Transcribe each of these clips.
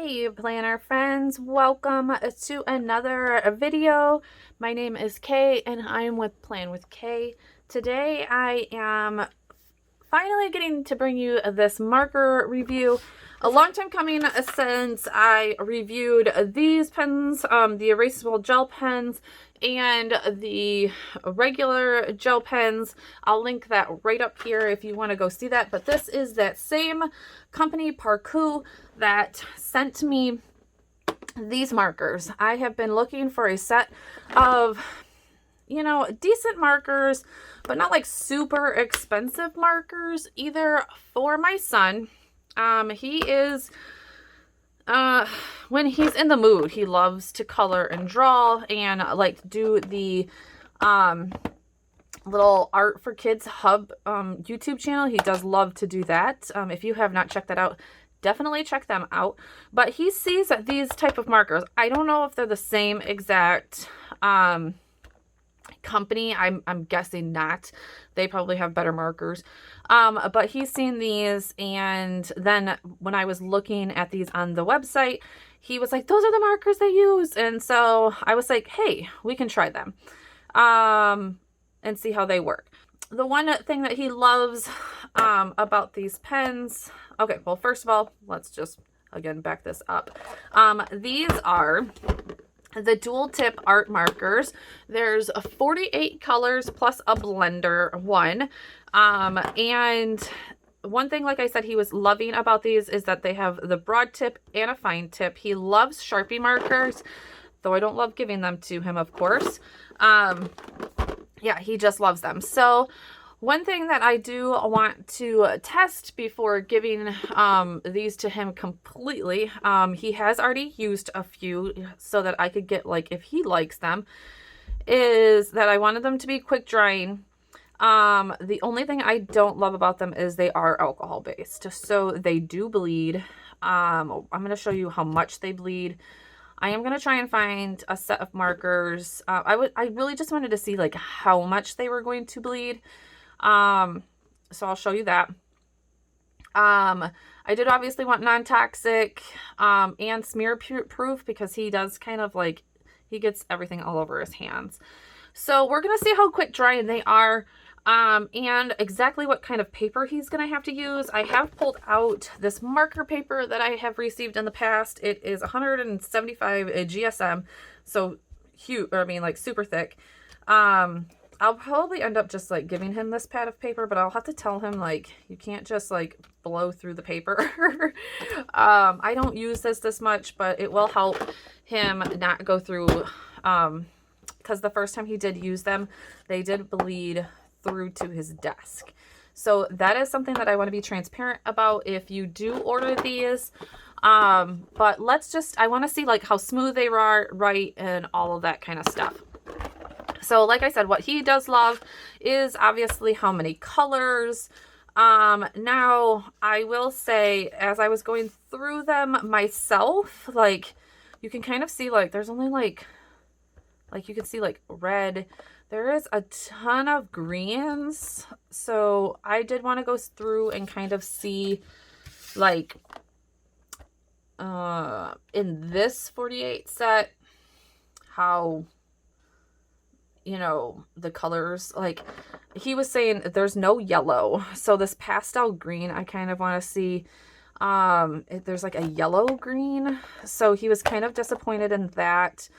Hey planner friends, welcome to another video. My name is Kay and I'm with Plan with Kay. Today I am finally getting to bring you this marker review. A long time coming since I reviewed these pens, the erasable gel pens and the regular gel pens. I'll link that right up here if you want to go see that. But this is that same company, ParKoo, that sent me these markers. I have been looking for a set of, you know, decent markers, but not like super expensive markers either for my son. He is, when he's in the mood, he loves to color and draw and like do the, little Art for Kids Hub, YouTube channel. He does love to do that. If you have not checked that out, definitely check them out. But he sees that these type of markers, I don't know if they're the same exact, company. I'm guessing not. They probably have better markers. But he's seen these, and then when I was looking at these on the website, he was like, those are the markers they use. And so I was like, hey, we can try them and see how they work. The one thing that he loves about these pens, okay, well, first of all, let's just again back this up. These are the dual tip art markers. There's 48 colors plus a blender one. And one thing, like I said, he was loving about these is that they have the broad tip and a fine tip. He loves Sharpie markers, though I don't love giving them to him, of course. Yeah, he just loves them. So one thing that I do want to test before giving these to him completely, he has already used a few so that I could get, like, if he likes them, is that I wanted them to be quick drying. The only thing I don't love about them is they are alcohol based, so they do bleed. I'm going to show you how much they bleed. I am going to try and find a set of markers. I really just wanted to see like how much they were going to bleed. So I'll show you that. I did obviously want non-toxic, and smear proof because he does kind of like, he gets everything all over his hands. So we're going to see how quick drying they are, and exactly what kind of paper he's going to have to use. I have pulled out this marker paper that I have received in the past. It is 175 GSM. So huge, or I mean like super thick. I'll probably end up just like giving him this pad of paper, but I'll have to tell him like, you can't just like blow through the paper. I don't use this much, but it will help him not go through, because the first time he did use them, they did bleed through to his desk. So that is something that I want to be transparent about if you do order these. But let's just, I want to see like how smooth they are, right, and all of that kind of stuff. So like I said, what he does love is obviously how many colors. Now I will say, as I was going through them myself, like you can kind of see like there's only like you can see like red. There is a ton of greens. So I did want to go through and kind of see like in this 48 set how, you know, the colors, like he was saying there's no yellow. So this pastel green, I kind of want to see, there's like a yellow green. So he was kind of disappointed in that.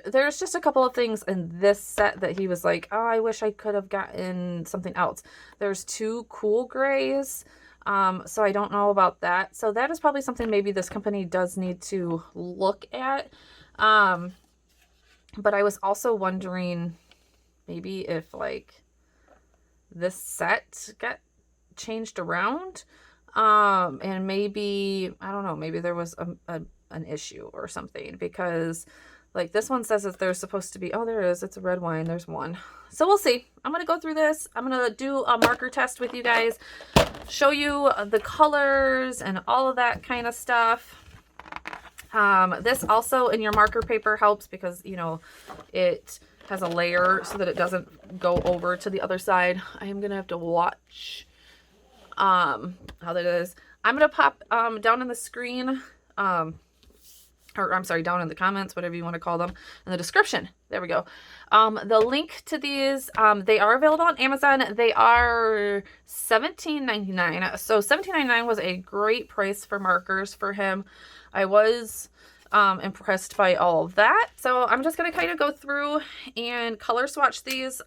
There's just a couple of things in this set that he was like, oh, I wish I could have gotten something else. There's two cool grays. So I don't know about that. So that is probably something maybe this company does need to look at. But I was also wondering maybe if like this set got changed around, and maybe, I don't know, maybe there was an issue or something, because like this one says that there's supposed to be, oh, there is, it's a red wine, there's one. So we'll see. I'm going to go through this. I'm going to do a marker test with you guys, show you the colors and all of that kind of stuff. This also in your marker paper helps because, you know, it has a layer so that it doesn't go over to the other side. I am going to have to watch how that is. I'm going to pop down in the screen, or I'm sorry, down in the comments, whatever you want to call them, in the description. There we go. The link to these, they are available on Amazon. They are $17.99. So $17.99 was a great price for markers for him. I was impressed by all of that. So I'm just going to kind of go through and color swatch these.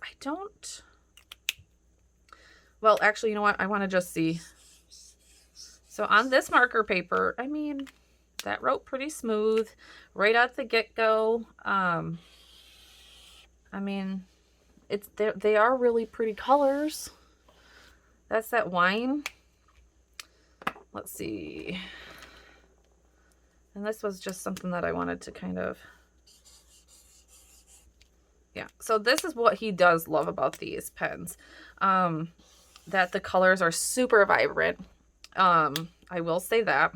Well, actually, you know what? I want to just see. So on this marker paper, I mean, that wrote pretty smooth right out the get-go. I mean, they are really pretty colors. That's that wine. Let's see. And this was just something that I wanted to kind of, yeah. So this is what he does love about these pens. That the colors are super vibrant. I will say that.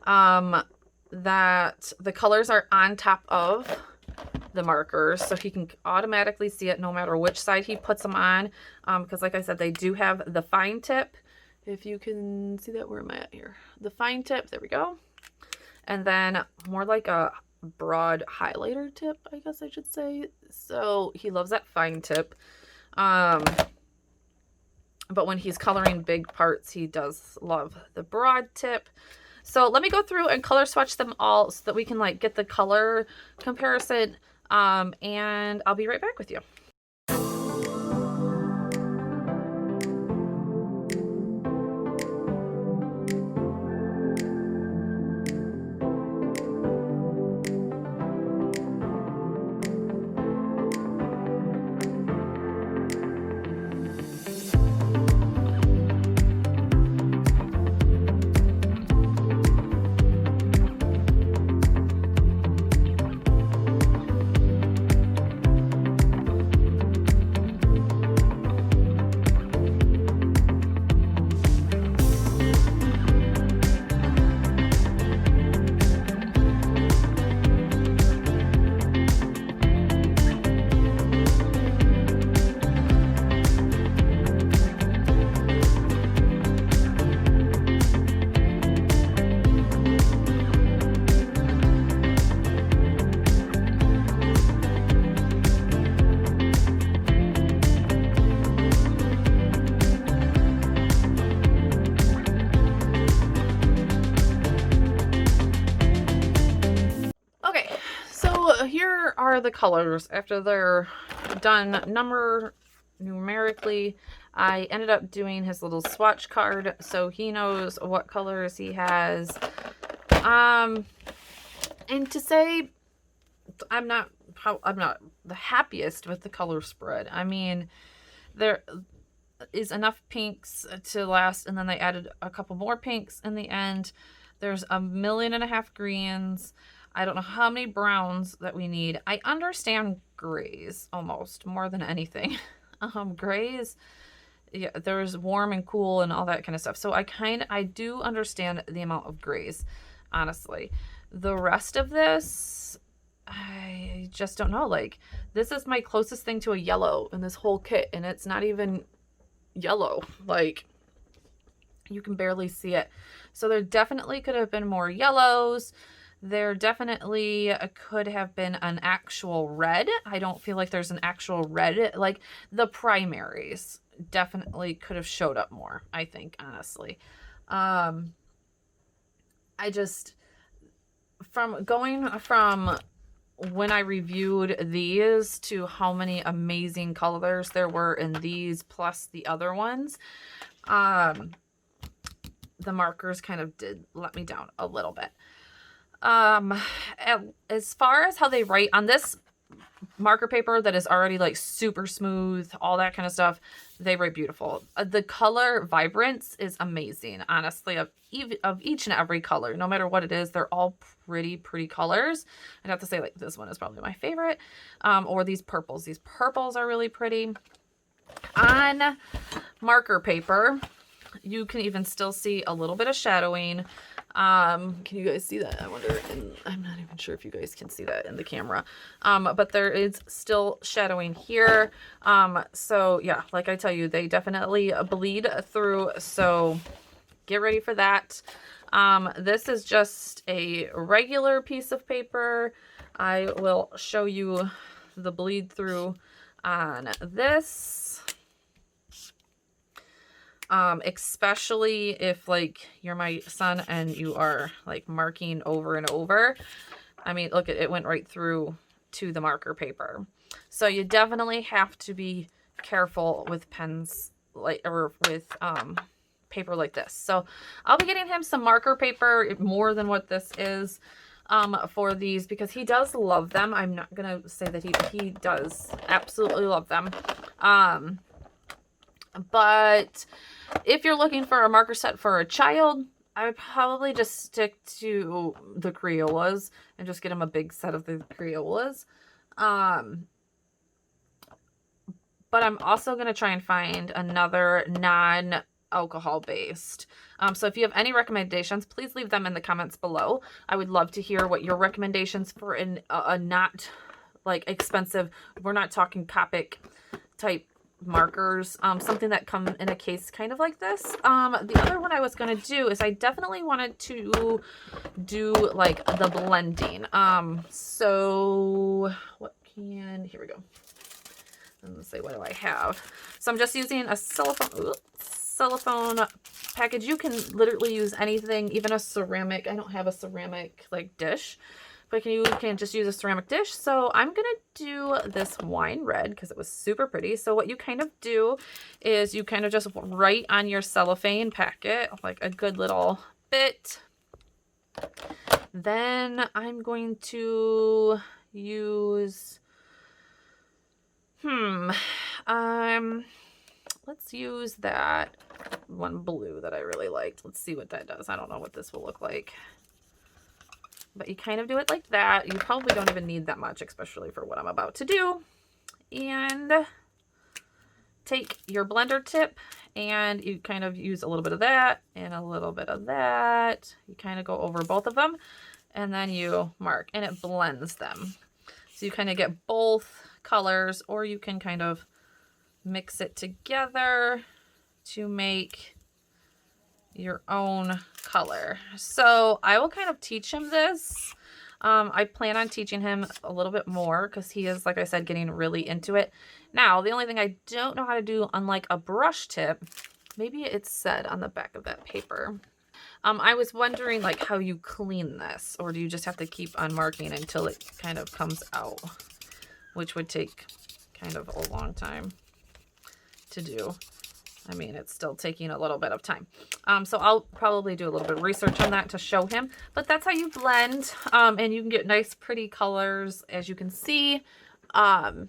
That the colors are on top of the markers, so he can automatically see it no matter which side he puts them on. Because like I said, they do have the fine tip. If you can see that, where am I at here? The fine tip, there we go. And then more like a broad highlighter tip, I guess I should say. So he loves that fine tip. But when he's coloring big parts, he does love the broad tip. So let me go through and color swatch them all so that we can like get the color comparison. And I'll be right back with you. Here are the colors after they're done numerically. I ended up doing his little swatch card so he knows what colors he has. And to say I'm not the happiest with the color spread. I mean, there is enough pinks to last, and then they added a couple more pinks in the end. There's 1.5 million greens. I don't know how many browns that we need. I understand grays almost more than anything. Grays, yeah, there's warm and cool and all that kind of stuff. So I do understand the amount of grays, honestly. The rest of this, I just don't know. Like, this is my closest thing to a yellow in this whole kit, and it's not even yellow. Like, you can barely see it. So there definitely could have been more yellows. There definitely could have been an actual red. I don't feel like there's an actual red. Like, the primaries definitely could have showed up more, I think, honestly. I just, going from when I reviewed these to how many amazing colors there were in these plus the other ones, the markers kind of did let me down a little bit. As far as how they write on this marker paper that is already like super smooth, all that kind of stuff, they write beautiful. The color vibrance is amazing, honestly, of each and every color, no matter what it is. They're all pretty colors. I'd have to say, like, this one is probably my favorite. Or these purples are really pretty. On marker paper, you can even still see a little bit of shadowing. Can you guys see that? I wonder, I'm not even sure if you guys can see that in the camera. But there is still shadowing here. So yeah, like I tell you, they definitely bleed through. So get ready for that. This is just a regular piece of paper. I will show you the bleed through on this. Especially if like you're my son and you are like marking over and over. I mean, look, it went right through to the marker paper. So you definitely have to be careful with pens or with paper like this. So I'll be getting him some marker paper, more than what this is, for these, because he does love them. I'm not gonna say that he does absolutely love them. But if you're looking for a marker set for a child, I would probably just stick to the Crayolas and just get him a big set of the Crayolas. But I'm also going to try and find another non-alcohol based. So if you have any recommendations, please leave them in the comments below. I would love to hear what your recommendations for a not like expensive, we're not talking Copic type markers, something that come in a case kind of like this. The other one I was going to do is I definitely wanted to do like the blending. So here we go. Let's see, what do I have? So I'm just using a cellophane package. You can literally use anything, even a ceramic. I don't have a ceramic like dish, but you can just use a ceramic dish. So I'm going to do this wine red because it was super pretty. So what you kind of do is you kind of just write on your cellophane packet like a good little bit. Then I'm going to use, let's use that one blue that I really liked. Let's see what that does. I don't know what this will look like. But you kind of do it like that. You probably don't even need that much, especially for what I'm about to do. And take your blender tip and you kind of use a little bit of that and a little bit of that. You kind of go over both of them and then you mark and it blends them. So you kind of get both colors, or you can kind of mix it together to make your own color. So I will kind of teach him this. I plan on teaching him a little bit more because he is, like I said, getting really into it. Now, the only thing I don't know how to do, unlike a brush tip, maybe it said on the back of that paper. I was wondering like how you clean this, or do you just have to keep on marking until it kind of comes out, which would take kind of a long time to do. I mean, it's still taking a little bit of time. So I'll probably do a little bit of research on that to show him. But that's how you blend. And you can get nice, pretty colors, as you can see. I'll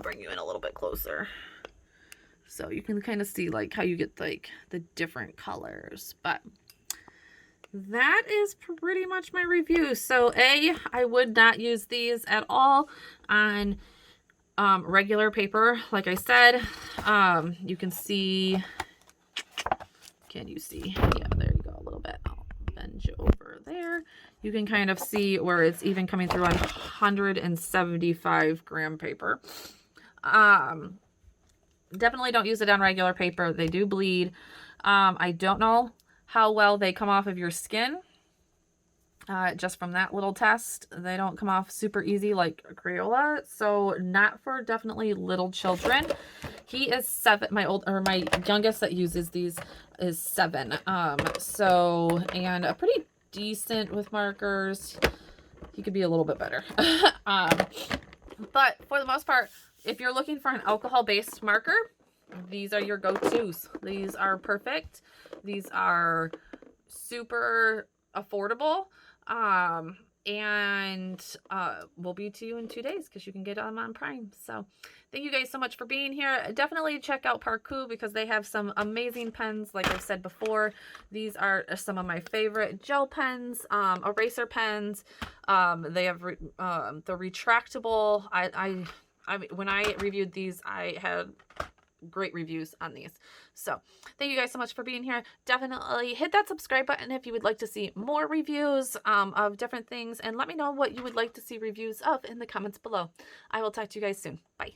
bring you in a little bit closer. So you can kind of see like how you get like the different colors. But that is pretty much my review. So I would not use these at all on regular paper. Like I said, you can see, can you see? Yeah, there you go, a little bit. I'll bend you over there. You can kind of see where it's even coming through on 175 gram paper. Definitely don't use it on regular paper. They do bleed. I don't know how well they come off of your skin. Just from that little test, they don't come off super easy like a Crayola. So not for definitely little children. He is 7. My youngest that uses these is 7. And a pretty decent with markers. He could be a little bit better. But for the most part, if you're looking for an alcohol-based marker, these are your go-tos. These are perfect. These are super affordable. Will be to you in 2 days because you can get them on Prime. So thank you guys so much for being here. Definitely check out ParKoo because they have some amazing pens. Like I've said before, these are some of my favorite gel pens, eraser pens. They have the retractable. I mean, when I reviewed these, I had great reviews on these. So thank you guys so much for being here. Definitely hit that subscribe button if you would like to see more reviews of different things, and let me know what you would like to see reviews of in the comments below. I will talk to you guys soon. Bye.